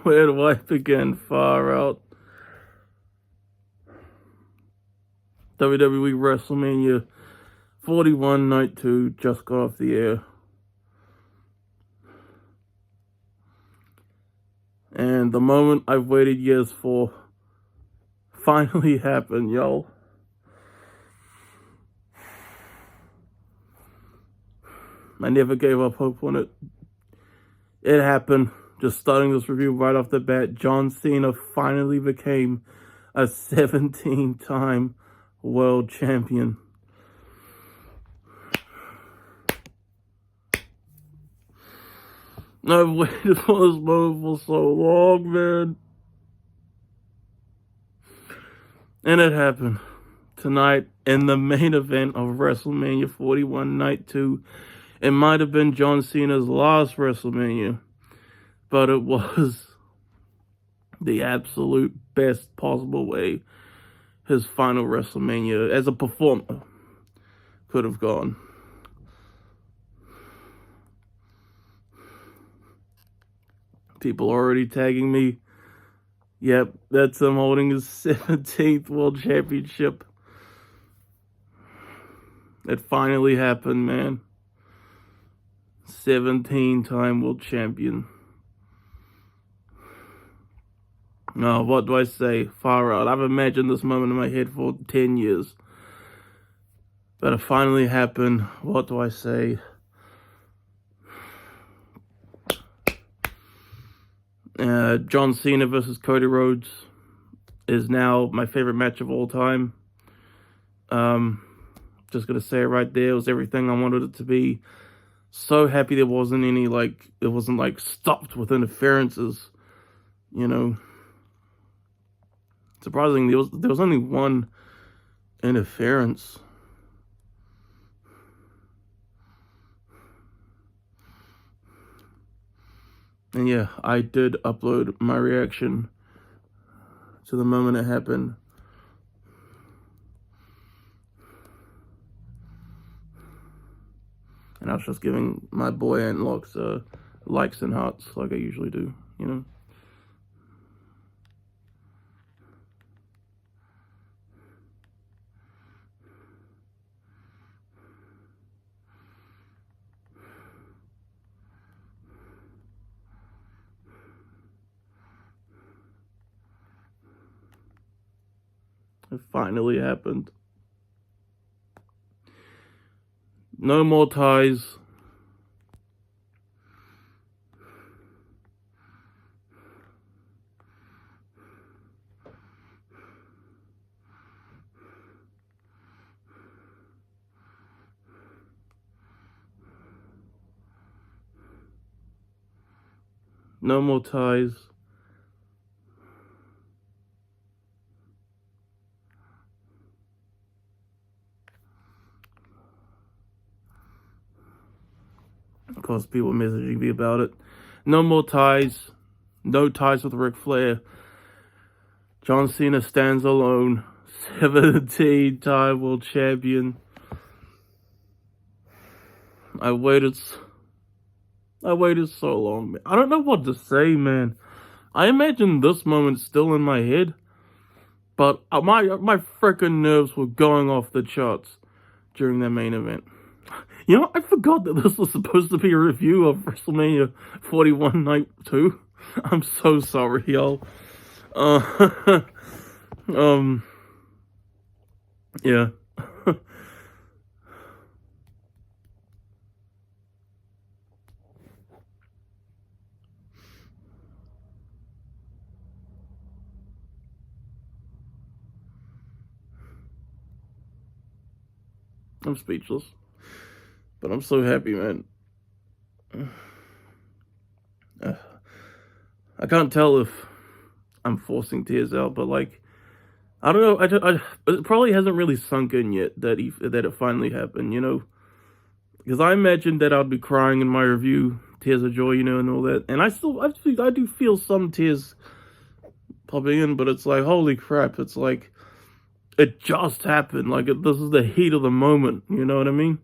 Where do I begin? Far out. WWE WrestleMania 41 Night 2 just got off the air. And the moment I've waited years for finally happened, y'all. I never gave up hope on it. It happened. Just starting this review right off the bat, John Cena finally became a 17-time world champion. I've waited for this moment for so long, man. And it happened. Tonight, in the main event of WrestleMania 41 Night 2, it might have been John Cena's last WrestleMania, but it was the absolute best possible way his final WrestleMania as a performer could have gone. People already tagging me. Yep, that's him holding his 17th World Championship. It finally happened, man. 17-time world champion. No, what do I say? Far out. I've imagined this moment in my head for 10 years. But it finally happened. What do I say? John Cena versus Cody Rhodes is now my favorite match of all time. Just gonna say it right there. It was everything I wanted it to be. So happy there wasn't any, it wasn't stopped with interferences, you know. Surprisingly, there was only one interference. And yeah, I did upload my reaction to the moment it happened. And I was just giving my boy Antlocks likes and hearts like I usually do, you know. It finally happened. No more ties. No more ties. Of course, people messaging me about it. No more ties. No ties with Ric Flair. John Cena stands alone. 17-time world champion. I waited so long, man. I don't know what to say, man. I imagine this moment still in my head, but my freaking nerves were going off the charts during that main event. You know, I forgot that this was supposed to be a review of WrestleMania 41 Night 2. I'm so sorry, y'all. Yeah. I'm speechless. But I'm so happy, man. I can't tell if I'm forcing tears out, but I don't know. It probably hasn't really sunk in yet that it finally happened, you know. Because I imagined that I'd be crying in my review, tears of joy, you know, and all that. And I do feel some tears popping in, but it's like, holy crap! It's like it just happened. This is the heat of the moment. You know what I mean?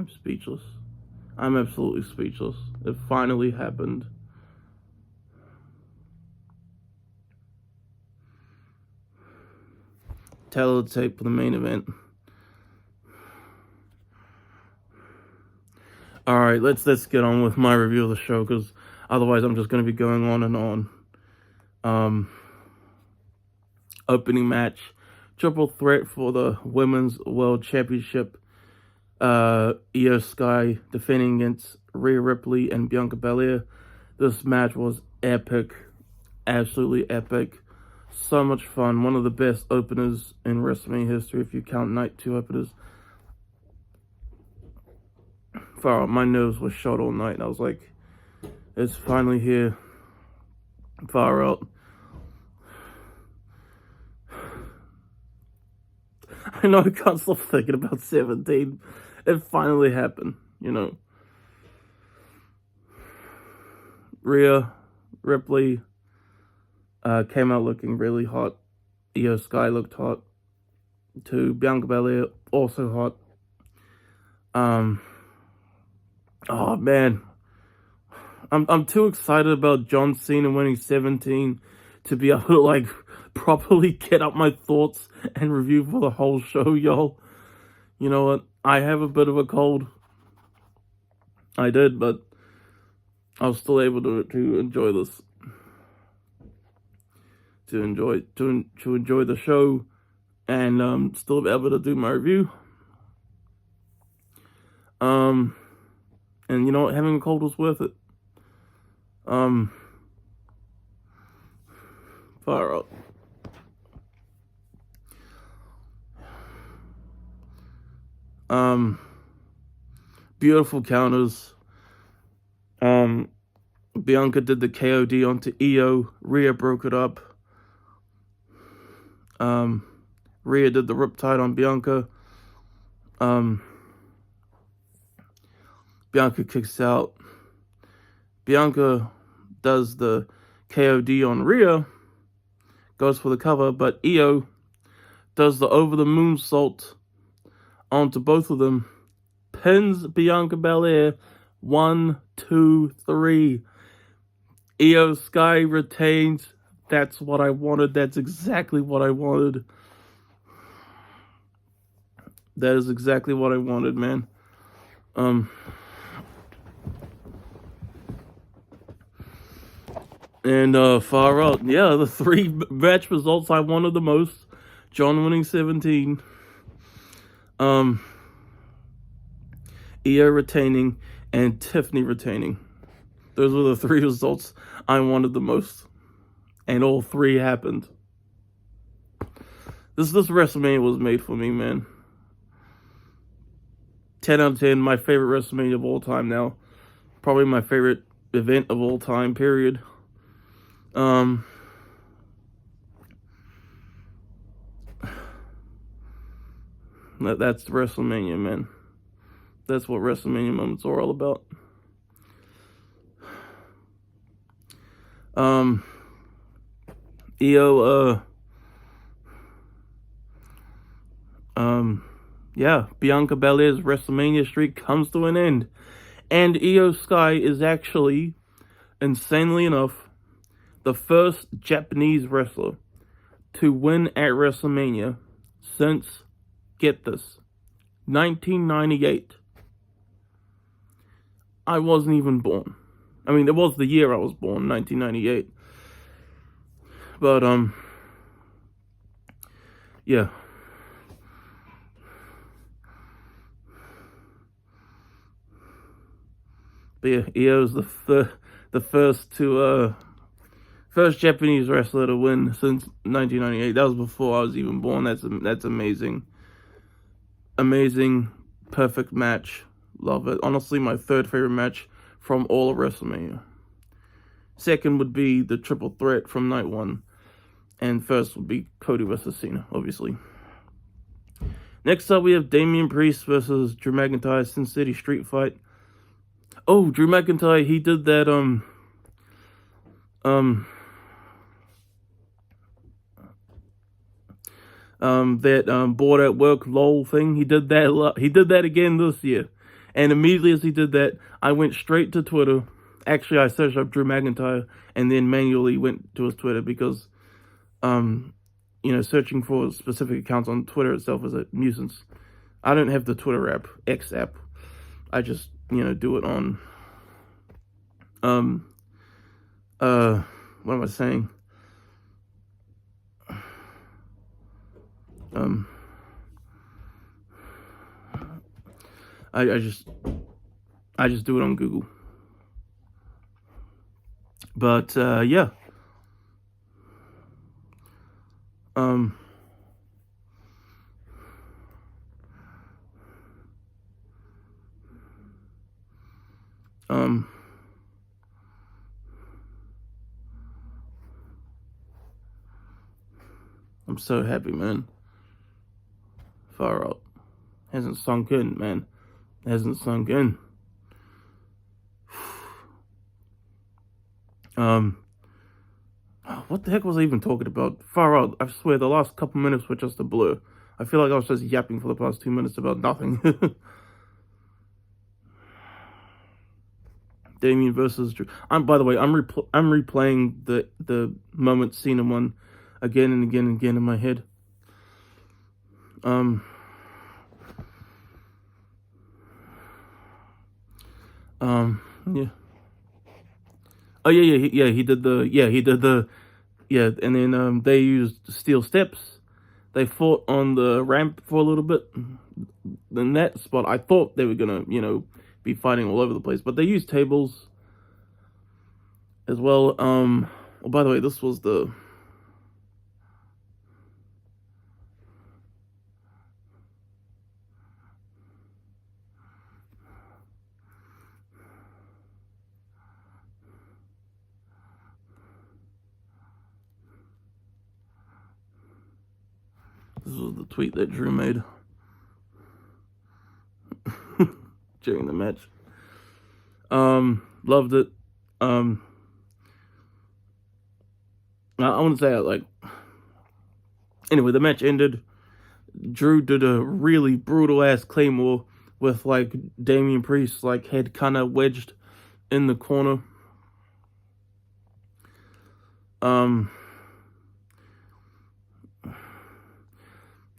I'm speechless. I'm absolutely speechless. It finally happened. Tape for the main event. Alright, let's get on with my review of the show, because otherwise I'm just going to be going on and on. Opening match, triple threat for the Women's World Championship. Io Sky defending against Rhea Ripley and Bianca Belair. This match was epic. Absolutely epic. So much fun. One of the best openers in WrestleMania history, if you count Night 2 openers. Far out, my nerves were shot all night. I was like, it's finally here. Far out. I know I can't stop thinking about 17. It finally happened, you know. Rhea Ripley came out looking really hot. Io Sky looked hot too. Bianca Belair also hot. Oh man, I'm too excited about John Cena winning 17 to be able to like properly get up my thoughts and review for the whole show, y'all. You know what? I have a bit of a cold. I did, but I was still able to enjoy this. To enjoy the show, and still be able to do my review. And you know what? Having a cold was worth it. Far out. Beautiful counters. Bianca did the KOD onto Io. Rhea broke it up. Rhea did the Riptide on Bianca. Bianca kicks out. Bianca does the KOD on Rhea. Goes for the cover, but Io does the over the moonsault onto both of them. Pins Bianca Belair. 1, 2, 3. Io Sky retains. That's what I wanted. That's exactly what I wanted. That is exactly what I wanted, man. And far out. Yeah, the 3 match results I wanted the most. John winning 17. Io retaining and Tiffany retaining. Those were the 3 results I wanted the most. And all 3 happened. This WrestleMania was made for me, man. 10 out of 10, my favorite WrestleMania of all time now. Probably my favorite event of all time, period. That's WrestleMania, man. That's what WrestleMania moments are all about. Yeah, Bianca Belair's WrestleMania streak comes to an end. And Io Sky is actually, insanely enough, the first Japanese wrestler to win at WrestleMania since, get this, 1998. I wasn't even born. I mean, it was the year I was born, 1998. But, yeah. But yeah, Io's the first Japanese wrestler to win since 1998. That was before I was even born. That's amazing. Amazing, perfect match. Love it. Honestly, my 3rd favorite match from all of WrestleMania. 2nd would be the triple threat from night 1. And 1st would be Cody versus Cena, obviously. Next up, we have Damian Priest versus Drew McIntyre, Sin City Street Fight. Oh, Drew McIntyre, he did that, bored at work lol thing. He did that again this year. And immediately as he did that, I went straight to Twitter. Actually, I searched up Drew McIntyre and then manually went to his Twitter because, searching for specific accounts on Twitter itself is a nuisance. I don't have the Twitter app, X app. I just, do it on, what am I saying? I just do it on Google. But yeah. I'm so happy, man. Far out. Hasn't sunk in, man. Hasn't sunk in. What the heck was I even talking about? Far out. I swear, the last couple minutes were just a blur. I feel like I was just yapping for the past 2 minutes about nothing. Damian versus Drew. By the way, I'm replaying the moment Cena won again and again and again in my head. Yeah. Oh yeah. He did the and then they used steel steps. They fought on the ramp for a little bit. In that spot, I thought they were gonna, be fighting all over the place, but they used tables as well. By the way, this was the tweet that Drew made during the match. Loved it. I wouldn't say anyway, the match ended. Drew did a really brutal ass Claymore with Damian Priest's head kind of wedged in the corner.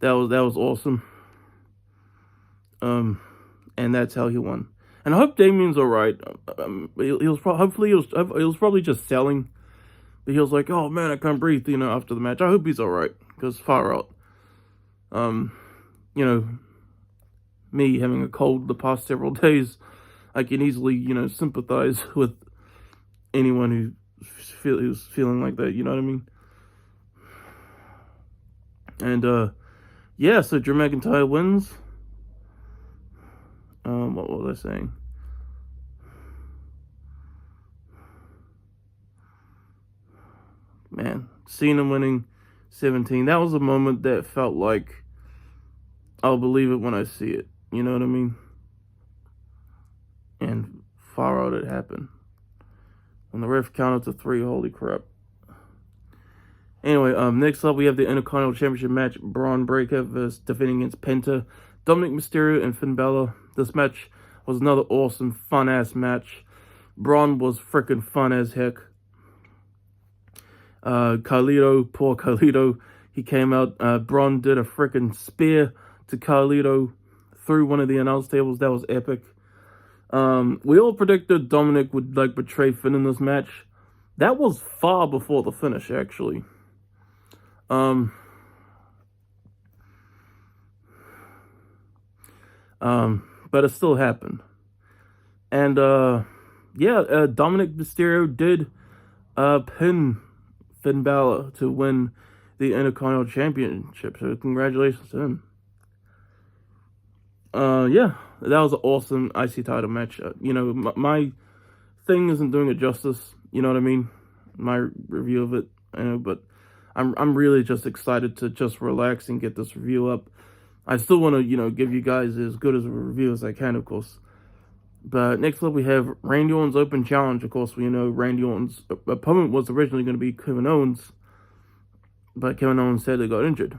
That was awesome. And that's how he won. And I hope Damian's alright. He was probably just selling. But he was like, "Oh man, I can't breathe," after the match. I hope he's alright, because far out. Me having a cold the past several days, I can easily, sympathize with anyone who's feeling like that, you know what I mean? And yeah, so Drew McIntyre wins. What was I saying? Man, Cena winning 17. That was a moment that felt like I'll believe it when I see it. You know what I mean? And far out it happened. When the ref counted to 3, holy crap. Anyway, next up we have the Intercontinental Championship match. Bron Breakker versus defending against Penta, Dominik Mysterio, and Finn Bálor. This match was another awesome, fun-ass match. Bron was freaking fun as heck. Poor Carlito, he came out. Bron did a freaking spear to Carlito through one of the announce tables. That was epic. We all predicted Dominik would betray Finn in this match. That was far before the finish, actually. But it still happened. And Dominik Mysterio did pin Finn Bálor to win the Intercontinental Championship. So congratulations to him. Yeah, that was an awesome IC title match. My thing isn't doing it justice. You know what I mean? My review of it, but I'm really just excited to just relax and get this review up. I still want to, give you guys as good as a review as I can, of course. But next up, we have Randy Orton's Open Challenge. Of course, we know Randy Orton's opponent was originally going to be Kevin Owens, but Kevin Owens said he got injured.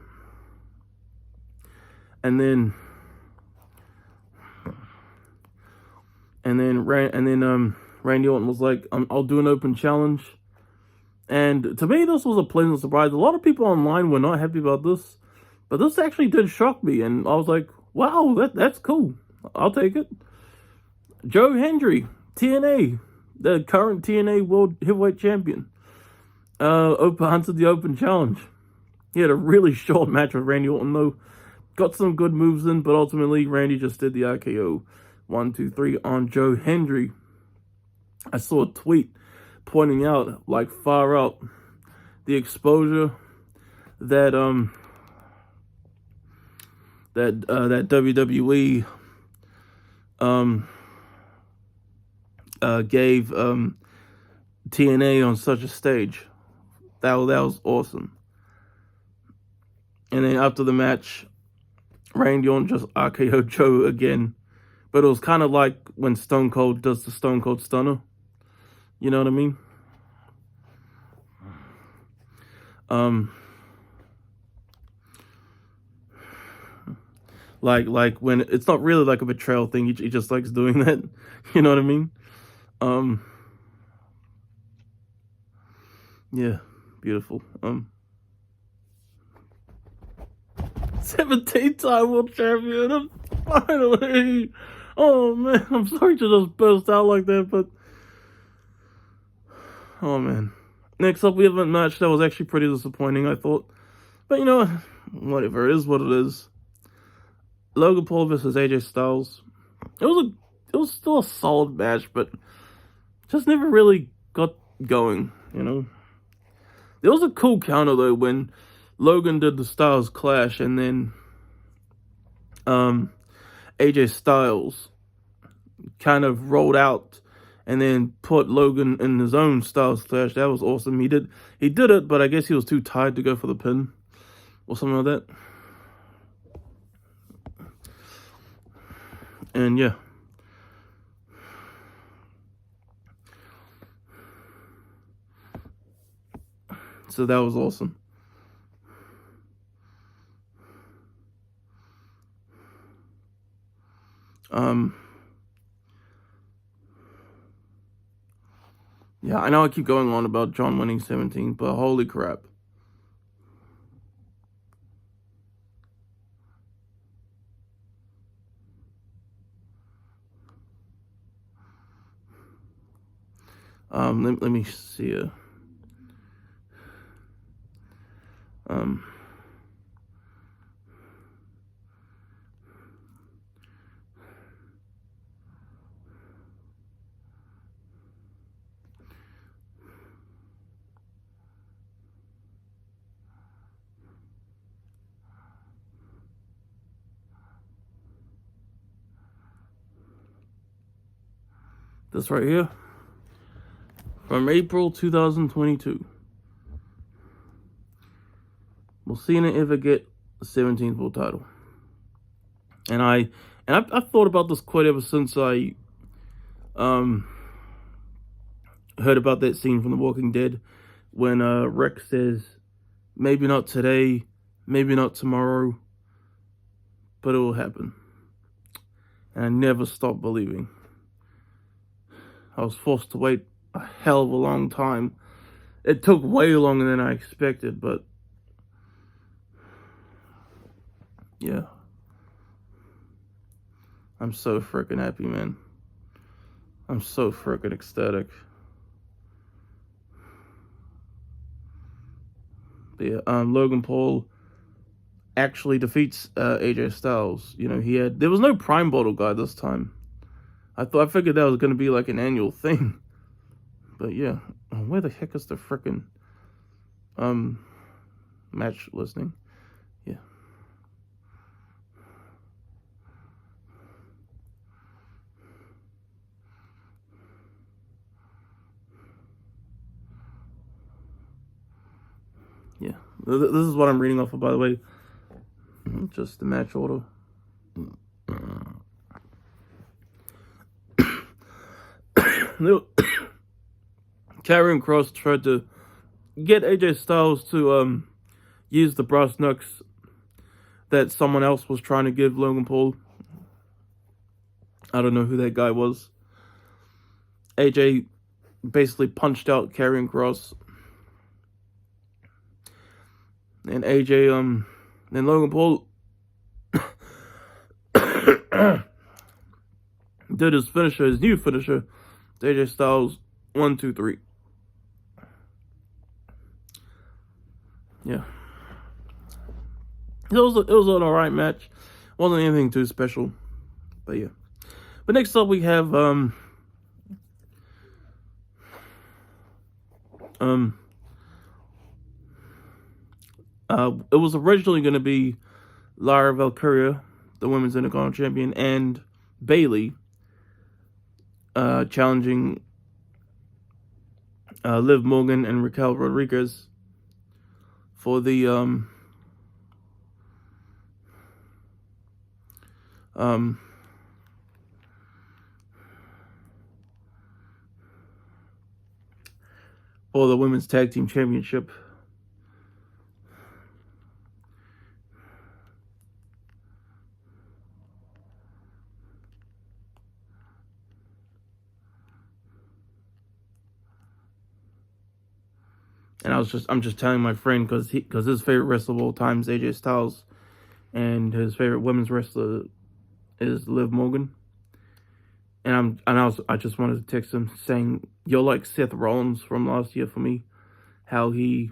And then And then Randy Orton was like, I'll do an open challenge. And to me, this was a pleasant surprise. A lot of people online were not happy about this, but this actually did shock me. And I was like, wow, that's cool. I'll take it. Joe Hendry, TNA, the current TNA World Heavyweight Champion, answered the open challenge. He had a really short match with Randy Orton, though. Got some good moves in, but ultimately, Randy just did the RKO 1, 2, 3 on Joe Hendry. I saw a tweet pointing out, like, far out, the exposure that that WWE gave TNA on such a stage. That was awesome. And then after the match, Randy Orton just RKO Joe again. But it was kind of like when Stone Cold does the Stone Cold Stunner. You know what I mean? Like when it's not really like a betrayal thing, he just likes doing that. You know what I mean? Yeah, beautiful. 17-time world champion, finally. Oh man, I'm sorry to just burst out like that, but oh man. Next up, we have a match that was actually pretty disappointing, I thought. But you know, whatever, it is what it is. Logan Paul versus AJ Styles. It was still a solid match, but just never really got going, you know. There was a cool counter though when Logan did the Styles Clash, and then AJ Styles kind of rolled out and then put Logan in his own Styles Clash. That was awesome. He did it, but I guess he was too tired to go for the pin or something like that. And yeah. So that was awesome. Yeah, I know I keep going on about John winning 17, but holy crap. Let me see it. This right here. From April 2022. Will Cena ever get the 17th world title? And I've thought about this quite ever since I heard about that scene from The Walking Dead when Rex says, maybe not today, maybe not tomorrow, but it will happen. And I never stopped believing. I was forced to wait a hell of a long time. It took way longer than I expected, but yeah. I'm so freaking happy, man. I'm so freaking ecstatic. But yeah, Logan Paul actually defeats AJ Styles. You know, there was no Prime Bottle guy this time. I figured that was going to be like an annual thing. But yeah, where the heck is the frickin' match listing? Yeah. Yeah. This is what I'm reading off of, by the way. Just the match order. Karrion Kross tried to get AJ Styles to use the brass knucks that someone else was trying to give Logan Paul. I don't know who that guy was. AJ basically punched out Karrion Kross. And AJ, then Logan Paul did his finisher, his new finisher, AJ Styles, 1, 2, 3. Yeah. It was an alright match. Wasn't anything too special. But yeah. But next up we have, it was originally going to be Lyra Valkyria, the Women's Intercontinental Champion, and Bayley challenging Liv Morgan and Raquel Rodriguez for the Women's Tag Team Championship. And I'm just telling my friend because his favorite wrestler of all time is AJ Styles, and his favorite women's wrestler is Liv Morgan. And I just wanted to text him saying, "You're like Seth Rollins from last year for me, how he."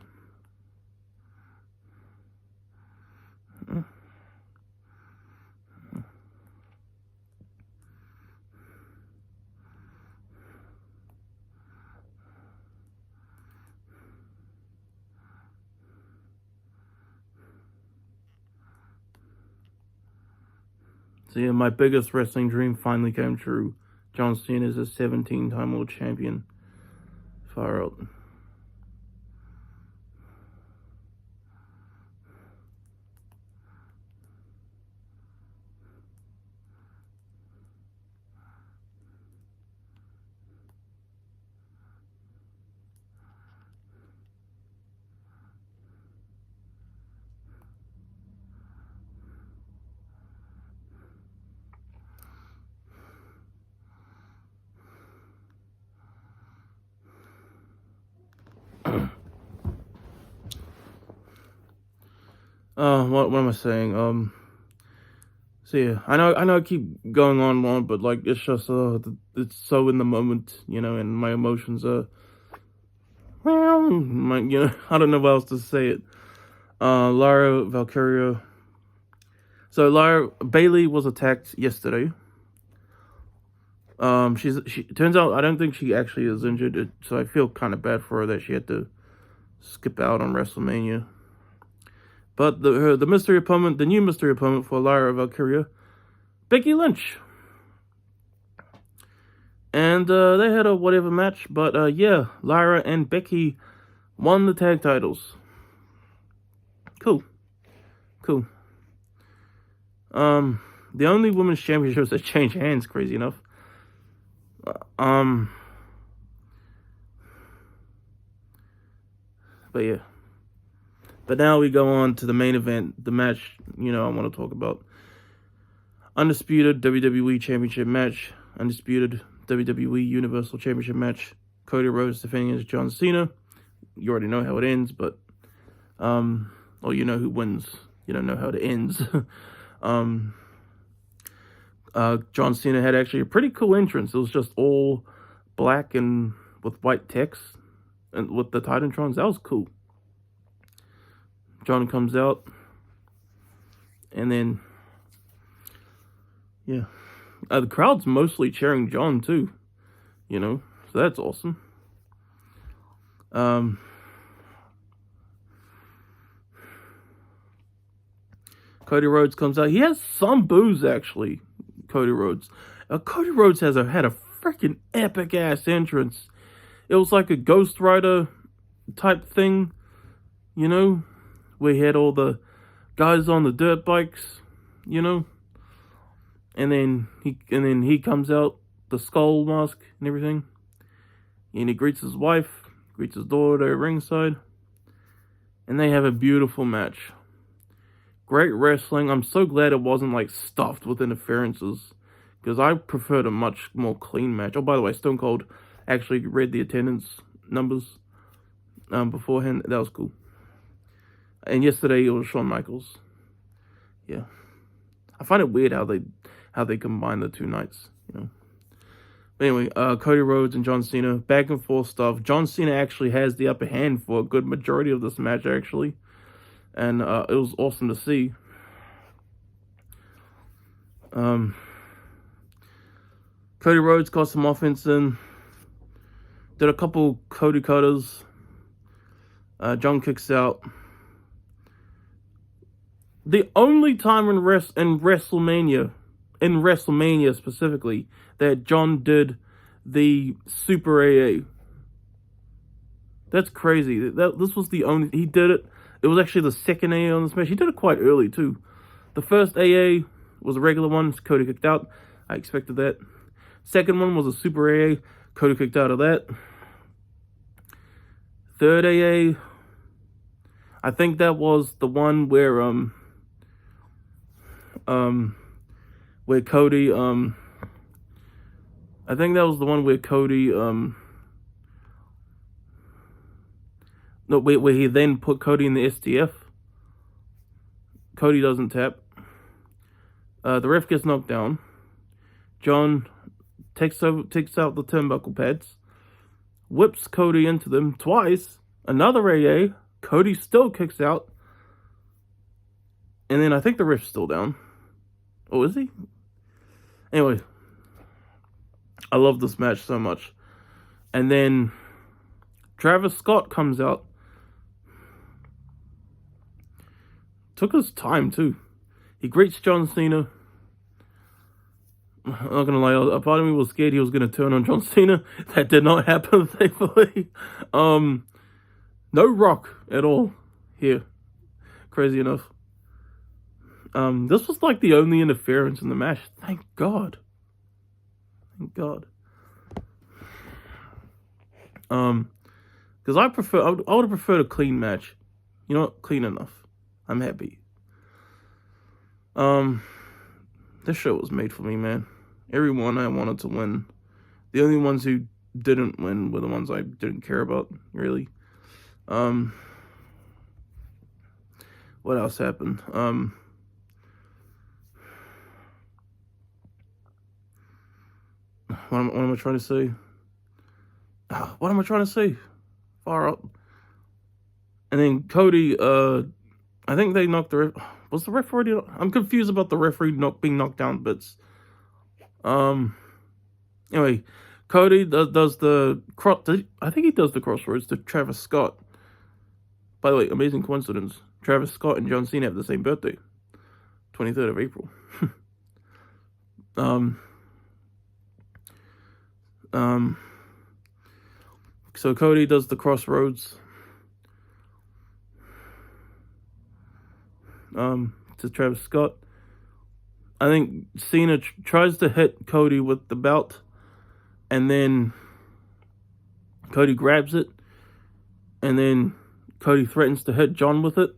So yeah, my biggest wrestling dream finally came true. John Cena is a 17-time world champion. Far out. What am I saying? So yeah, I know I keep going on, but like it's just it's so in the moment, and my emotions are, I don't know how else to say it. Lyra Valkyria. So Bayley was attacked yesterday. She turns out I don't think she actually is injured, so I feel kind of bad for her that she had to skip out on WrestleMania. But the mystery opponent, the new mystery opponent for Lyra Valkyria, Becky Lynch. And they had a whatever match, but yeah, Lyra and Becky won the tag titles. Cool. The only women's championships that changed hands, crazy enough. But yeah. But now we go on to the main event, the match, I want to talk about. Undisputed WWE Championship match. Undisputed WWE Universal Championship match. Cody Rhodes defending against John Cena. You already know how it ends, but, or you know who wins. You don't know how it ends. John Cena had actually a pretty cool entrance. It was just all black and with white text and with the Titantrons. That was cool. John comes out, and then, yeah, the crowd's mostly cheering John too, so that's awesome. Cody Rhodes comes out. He has some boos, actually, Cody Rhodes. Cody Rhodes had a freaking epic ass entrance. It was like a Ghost Rider type thing, where he had all the guys on the dirt bikes, and then he comes out, the skull mask and everything, and he greets his wife, greets his daughter at ringside, and they have a beautiful match. Great wrestling. I'm so glad it wasn't like stuffed with interferences, because I preferred a much more clean match. Oh, by the way, Stone Cold actually read the attendance numbers beforehand. That was cool. And yesterday it was Shawn Michaels. Yeah, I find it weird how they combine the two nights. But anyway, Cody Rhodes and John Cena, back and forth stuff. John Cena actually has the upper hand for a good majority of this match, actually. And it was awesome to see. Cody Rhodes got some offense in. Did a couple Cody cutters. John kicks out. The only time in WrestleMania specifically, that John did the Super AA. That's crazy. This was the only... He did it. It was actually the second AA on this match. He did it quite early, too. The first AA was a regular one. Cody kicked out. I expected that. Second one was a Super AA. Cody kicked out of that. Third AA... I think that was the one where Cody, I think that was the one where Cody, where he then put Cody in the STF. Cody doesn't tap. The ref gets knocked down. John takes out the turnbuckle pads, whips Cody into them twice. Another AA. Cody still kicks out. And then I think the ref's still down. Oh, is he? Anyway. I love this match so much. And then Travis Scott comes out. Took his time, too. He greets John Cena. I'm not gonna lie, a part of me was scared he was gonna turn on John Cena. That did not happen, thankfully. No Rock at all here. Crazy enough. This was like the only interference in the match. Thank God. Thank God. Because I would have preferred a clean match. You know what? Clean enough. I'm happy. This show was made for me, man. Everyone I wanted to win. The only ones who didn't win were the ones I didn't care about, really. What else happened? What am I trying to say? What am I trying to say? Far up. And then Cody, I think they knocked the ref. Was the ref already? I'm confused about the referee being knocked down bits. Anyway, Cody does the cross. I think he does the crossroads to Travis Scott. By the way, amazing coincidence. Travis Scott and John Cena have the same birthday. 23rd of April. So Cody does the crossroads. To Travis Scott. I think Cena tries to hit Cody with the belt. And then Cody grabs it. And then Cody threatens to hit John with it.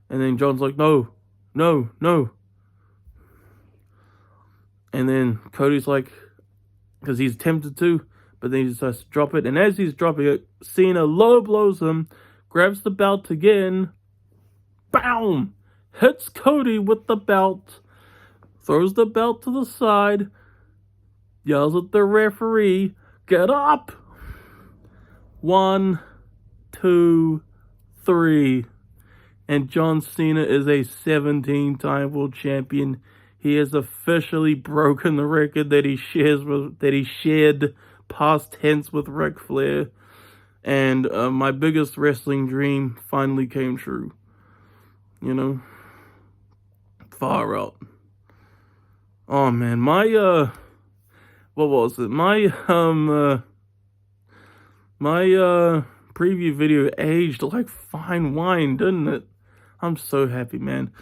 And then John's like, no. And then Cody's like, because he's tempted to, but then he decides to drop it. And as he's dropping it, Cena low blows him, grabs the belt again, BAM! Hits Cody with the belt, throws the belt to the side, yells at the referee, get up! 1, 2, 3. And John Cena is a 17-time world champion. He has officially broken the record that he shared past tense with Ric Flair. And my biggest wrestling dream finally came true. You know? Far out. Oh man, my what was it? My preview video aged like fine wine, didn't it? I'm so happy, man.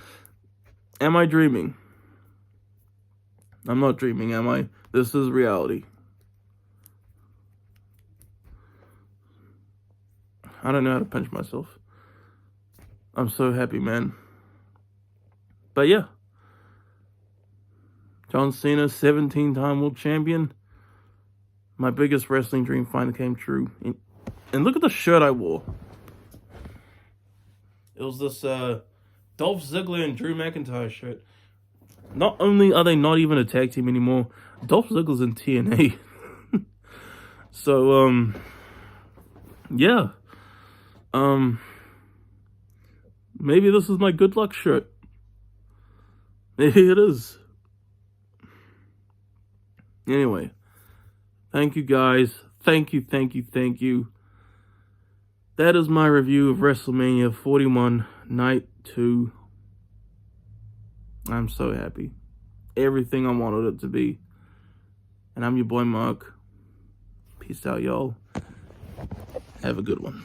Am I dreaming? I'm not dreaming, am I? This is reality. I don't know how to punch myself. I'm so happy, man. But yeah. John Cena, 17-time world champion. My biggest wrestling dream finally came true. And look at the shirt I wore. It was this Dolph Ziggler and Drew McIntyre shirt. Not only are they not even a tag team anymore, Dolph Ziggler's in TNA. So, yeah. Maybe this is my good luck shirt. Maybe it is. Anyway, thank you guys. Thank you. That is my review of WrestleMania 41 Night 2. I'm so happy. Everything I wanted it to be. And I'm your boy Mark. Peace out, y'all. Have a good one.